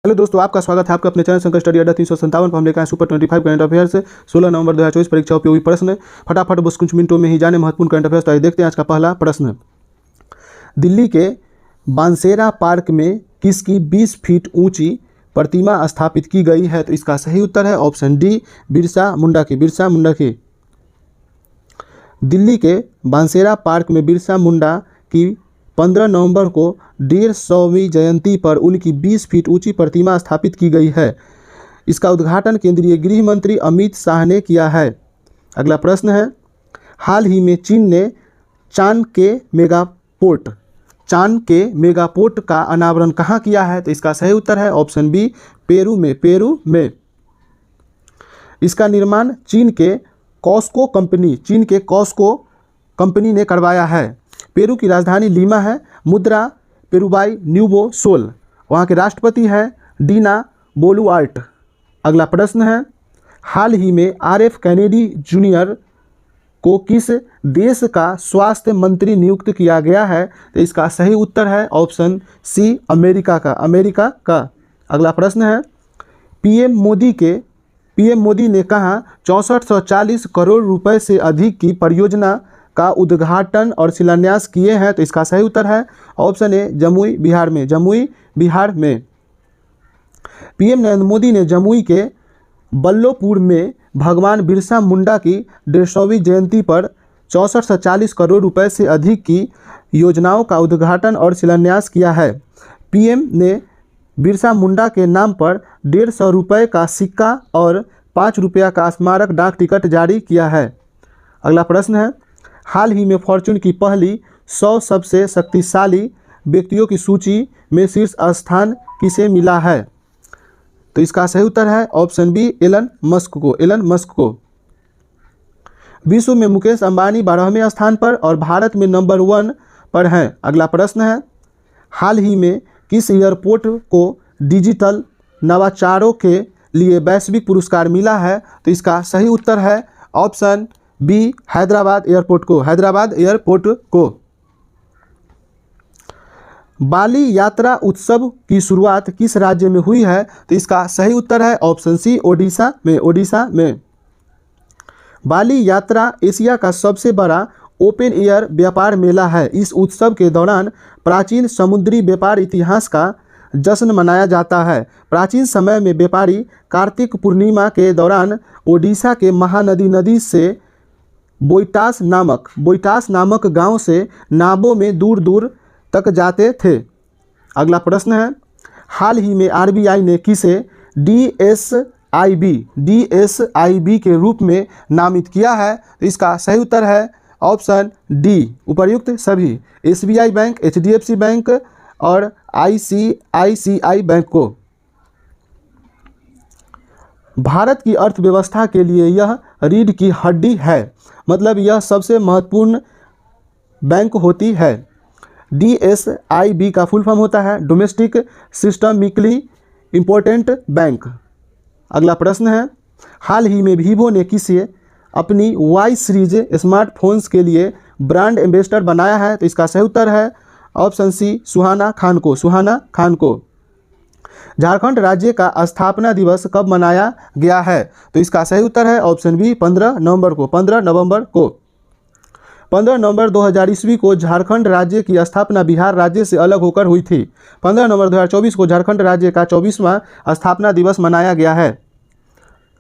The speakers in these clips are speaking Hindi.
हेलो दोस्तों, आपका स्वागत है आपका अपने चैनल संकर स्टडी अड्डा 357 पर हम लेकर आए सुपर 25 करंट अफेयर्स 16 नवंबर 2024 परीक्षा उपयोगी प्रश्न। फटाफट बस कुछ मिनटों में ही जाने महत्वपूर्ण करंट अफेयर्स। तो आइए देखते हैं आज का पहला प्रश्न। दिल्ली के बांसेरा पार्क में किसकी 20 फीट ऊंची प्रतिमा स्थापित की गई है? तो इसका सही उत्तर है ऑप्शन डी, बिरसा मुंडा की। बिरसा मुंडा की। दिल्ली के बांसेरा पार्क में बिरसा मुंडा की 15 नवंबर को 150वीं जयंती पर उनकी 20 फीट ऊंची प्रतिमा स्थापित की गई है। इसका उद्घाटन केंद्रीय गृह मंत्री अमित शाह ने किया है। अगला प्रश्न है, हाल ही में चीन ने चान के मेगापोर्ट का अनावरण कहाँ किया है? तो इसका सही उत्तर है ऑप्शन बी, पेरू में। पेरू में। इसका निर्माण चीन के कॉस्को कंपनी ने करवाया है। पेरू की राजधानी लीमा है। मुद्रा पेरुबाई न्यूबो सोल। वहाँ के राष्ट्रपति हैं डीना बोलुआर्ट। अगला प्रश्न है, हाल ही में RF कैनेडी जूनियर को किस देश का स्वास्थ्य मंत्री नियुक्त किया गया है? तो इसका सही उत्तर है ऑप्शन सी, अमेरिका का। अगला प्रश्न है, पीएम मोदी ने कहा 6440 करोड़ रुपए से अधिक की परियोजना का उद्घाटन और शिलान्यास किए हैं? तो इसका सही उत्तर है ऑप्शन ए, जमुई बिहार में। पीएम नरेंद्र मोदी ने जमुई के बल्लोपुर में भगवान बिरसा मुंडा की 150वीं जयंती पर 6440 करोड़ रुपए से अधिक की योजनाओं का उद्घाटन और शिलान्यास किया है। पीएम ने बिरसा मुंडा के नाम पर 150 रुपये का सिक्का और 5 रुपया का स्मारक डाक टिकट जारी किया है। अगला प्रश्न है, हाल ही में फॉर्च्यून की पहली 100 सबसे शक्तिशाली व्यक्तियों की सूची में शीर्ष स्थान किसे मिला है? तो इसका सही उत्तर है ऑप्शन बी, एलन मस्क को। विश्व में मुकेश अंबानी 12वें स्थान पर और भारत में नंबर 1 पर हैं। अगला प्रश्न है, हाल ही में किस एयरपोर्ट को डिजिटल नवाचारों के लिए वैश्विक पुरस्कार मिला है? तो इसका सही उत्तर है ऑप्शन बी, हैदराबाद एयरपोर्ट को। बाली यात्रा उत्सव की शुरुआत किस राज्य में हुई है? तो इसका सही उत्तर है ऑप्शन सी, ओडिशा में। बाली यात्रा एशिया का सबसे बड़ा ओपन एयर व्यापार मेला है। इस उत्सव के दौरान प्राचीन समुद्री व्यापार इतिहास का जश्न मनाया जाता है। प्राचीन समय में व्यापारी कार्तिक पूर्णिमा के दौरान ओडिशा के महानदी नदी से बोइटास नामक गांव से नावों में दूर दूर तक जाते थे। अगला प्रश्न है, हाल ही में RBI ने किसे DSIB के रूप में नामित किया है? तो इसका सही उत्तर है ऑप्शन डी, उपर्युक्त सभी, SBI बैंक, HDFC बैंक और ICICI बैंक को। भारत की अर्थव्यवस्था के लिए यह रीढ़ की हड्डी है, मतलब यह सबसे महत्वपूर्ण बैंक होती है। DSIB का फुल फॉर्म होता है डोमेस्टिक सिस्टमिकली इम्पोर्टेंट बैंक। अगला प्रश्न है, हाल ही में वीवो ने किसे अपनी Y सीरीज स्मार्टफोन्स के लिए ब्रांड एम्बेसडर बनाया है? तो इसका सही उत्तर है ऑप्शन सी, सुहाना खान को। झारखंड राज्य का स्थापना दिवस कब मनाया गया है? तो इसका सही उत्तर है ऑप्शन बी, 15 नवंबर को। 15 नवंबर 2000 ईस्वी को झारखंड राज्य की स्थापना बिहार राज्य से अलग होकर हुई थी। 15 नवंबर 2024 को झारखंड राज्य का 24वां स्थापना दिवस मनाया गया है।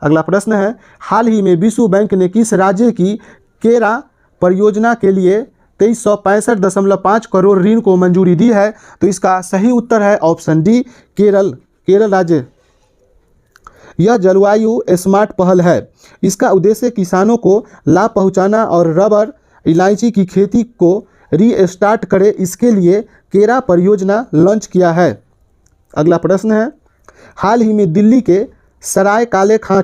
अगला प्रश्न है, हाल ही में विश्व बैंक ने किस राज्य की केरा परियोजना के लिए 2365.5 करोड़ ऋण को मंजूरी दी है? तो इसका सही उत्तर है ऑप्शन डी, केरल राज्य। यह जलवायु स्मार्ट पहल है। इसका उद्देश्य किसानों को लाभ पहुंचाना और रबर इलायची की खेती को रीस्टार्ट करे, इसके लिए केरा परियोजना लॉन्च किया है। अगला प्रश्न है, हाल ही में दिल्ली के सराय काले खां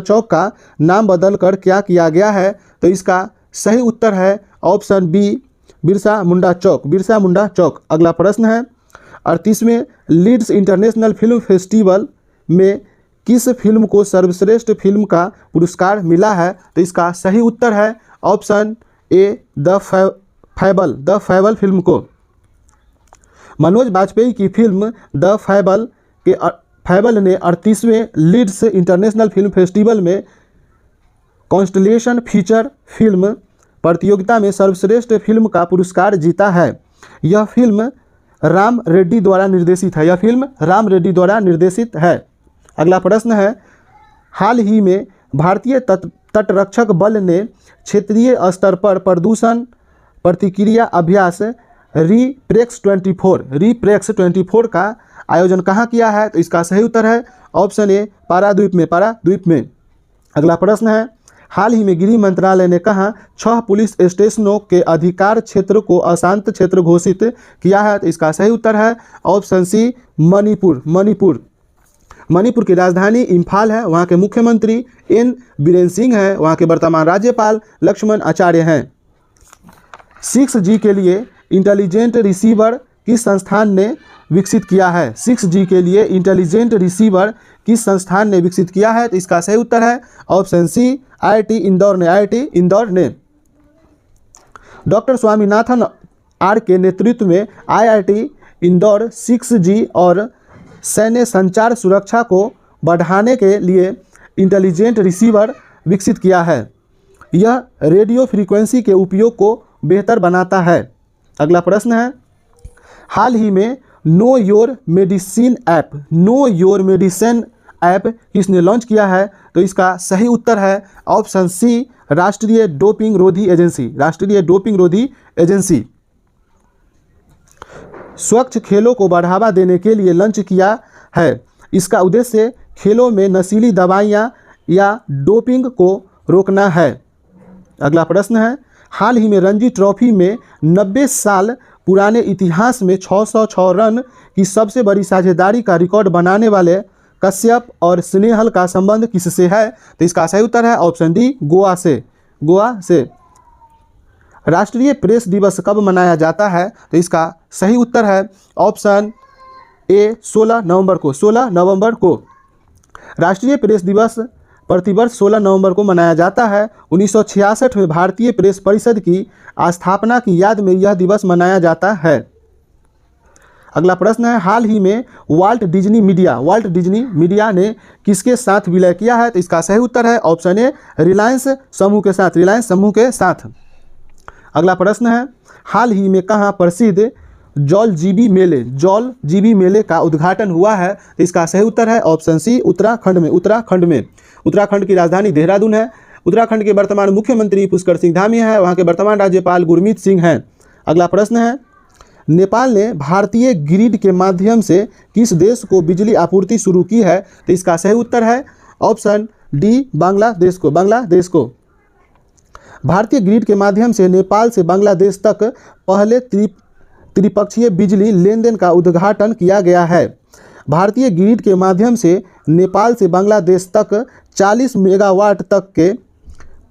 चौक का नाम बदलकर क्या किया गया है? तो इसका सही उत्तर है ऑप्शन बी, बिरसा मुंडा चौक। अगला प्रश्न है, 38वें लीड्स इंटरनेशनल फिल्म फेस्टिवल में किस फिल्म को सर्वश्रेष्ठ फिल्म का पुरस्कार मिला है? तो इसका सही उत्तर है ऑप्शन ए, द फैबल फिल्म को। मनोज बाजपेयी की फिल्म द फैबल के फैबल ने 38वें लीड्स इंटरनेशनल फिल्म फेस्टिवल में कॉन्स्टलेशन फीचर फिल्म प्रतियोगिता में सर्वश्रेष्ठ फिल्म का पुरस्कार जीता है। यह फिल्म राम रेड्डी द्वारा निर्देशित है। यह फिल्म राम रेड्डी द्वारा निर्देशित है। अगला प्रश्न है, हाल ही में भारतीय तटरक्षक बल ने क्षेत्रीय स्तर पर प्रदूषण प्रतिक्रिया अभ्यास रीप्रेक्स 24 का आयोजन कहाँ किया है? तो इसका सही उत्तर है ऑप्शन ए पारादीप में। अगला प्रश्न है, हाल ही में गृह मंत्रालय ने कहा 6 पुलिस स्टेशनों के अधिकार क्षेत्र को अशांत क्षेत्र घोषित किया है? तो इसका सही उत्तर है ऑप्शन सी मणिपुर की राजधानी इम्फाल है। वहाँ के मुख्यमंत्री एन बीरेन सिंह हैं। वहाँ के वर्तमान राज्यपाल लक्ष्मण आचार्य हैं। 6G के लिए इंटेलिजेंट रिसीवर किस संस्थान ने विकसित किया है? 6G के लिए इंटेलिजेंट रिसीवर किस संस्थान ने विकसित किया है? तो इसका सही उत्तर है ऑप्शन सी IIT इंदौर ने। डॉक्टर स्वामीनाथन आर के नेतृत्व में IIT इंदौर 6G और सैन्य संचार सुरक्षा को बढ़ाने के लिए इंटेलिजेंट रिसीवर विकसित किया है। यह रेडियो फ्रीक्वेंसी के उपयोग को बेहतर बनाता है। अगला प्रश्न है, हाल ही में नो योर मेडिसिन ऐप किसने लॉन्च किया है? तो इसका सही उत्तर है ऑप्शन सी राष्ट्रीय डोपिंग रोधी एजेंसी। स्वच्छ खेलों को बढ़ावा देने के लिए लॉन्च किया है। इसका उद्देश्य खेलों में नशीली दवाइयां या डोपिंग को रोकना है। अगला प्रश्न है, हाल ही में रणजी ट्रॉफी में 90 साल पुराने इतिहास में 606 रन की सबसे बड़ी साझेदारी का रिकॉर्ड बनाने वाले कश्यप और स्नेहल का संबंध किससे है? तो इसका सही उत्तर है ऑप्शन डी गोवा से। राष्ट्रीय प्रेस दिवस कब मनाया जाता है? तो इसका सही उत्तर है ऑप्शन ए 16 नवंबर को। राष्ट्रीय प्रेस दिवस प्रतिवर्ष 16 नवंबर को मनाया जाता है। 1966 में भारतीय प्रेस परिषद की स्थापना की याद में यह दिवस मनाया जाता है। अगला प्रश्न है, हाल ही में वाल्ट डिज्नी मीडिया ने किसके साथ विलय किया है? तो इसका सही उत्तर है ऑप्शन ए रिलायंस समूह के साथ। अगला प्रश्न है, हाल ही में कहाँ प्रसिद्ध जौल जीबी मेले का उद्घाटन हुआ है? तो इसका सही उत्तर है ऑप्शन सी उत्तराखंड में। उत्तराखंड की राजधानी देहरादून है। उत्तराखंड के वर्तमान मुख्यमंत्री पुष्कर सिंह धामी हैं। वहाँ के वर्तमान राज्यपाल गुरमीत सिंह हैं। अगला प्रश्न है, नेपाल ने भारतीय ग्रिड के माध्यम से किस देश को बिजली आपूर्ति शुरू की है? तो इसका सही उत्तर है ऑप्शन डी बांग्लादेश को। भारतीय ग्रिड के माध्यम से नेपाल से बांग्लादेश तक पहले त्रिपक्षीय बिजली लेन देन का उद्घाटन किया गया है। भारतीय ग्रिड के माध्यम से नेपाल से बांग्लादेश तक 40 मेगावाट तक के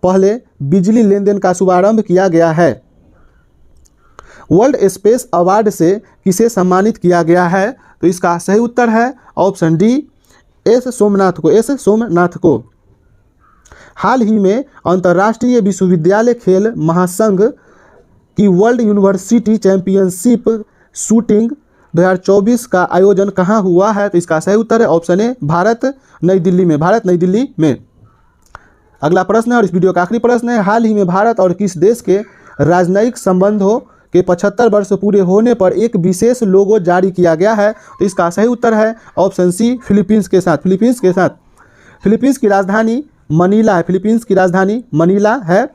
पहले बिजली लेन देन का शुभारंभ किया गया है। वर्ल्ड स्पेस अवार्ड से किसे सम्मानित किया गया है? तो इसका सही उत्तर है ऑप्शन डी एस सोमनाथ को। हाल ही में अंतर्राष्ट्रीय विश्वविद्यालय खेल महासंघ की वर्ल्ड यूनिवर्सिटी चैंपियनशिप शूटिंग 2024 का आयोजन कहाँ हुआ है? तो इसका सही उत्तर है ऑप्शन ए भारत नई दिल्ली में। अगला प्रश्न है और इस वीडियो का आखिरी प्रश्न है, हाल ही में भारत और किस देश के राजनयिक संबंधों के 75 वर्ष पूरे होने पर एक विशेष लोगो जारी किया गया है? तो इसका सही उत्तर है ऑप्शन सी फिलीपींस के साथ। फिलीपींस की राजधानी मनीला है।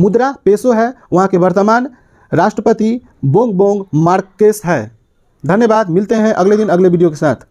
मुद्रा पेसो है। वहाँ के वर्तमान राष्ट्रपति बोंग मार्केस है। धन्यवाद। मिलते हैं अगले दिन अगले वीडियो के साथ।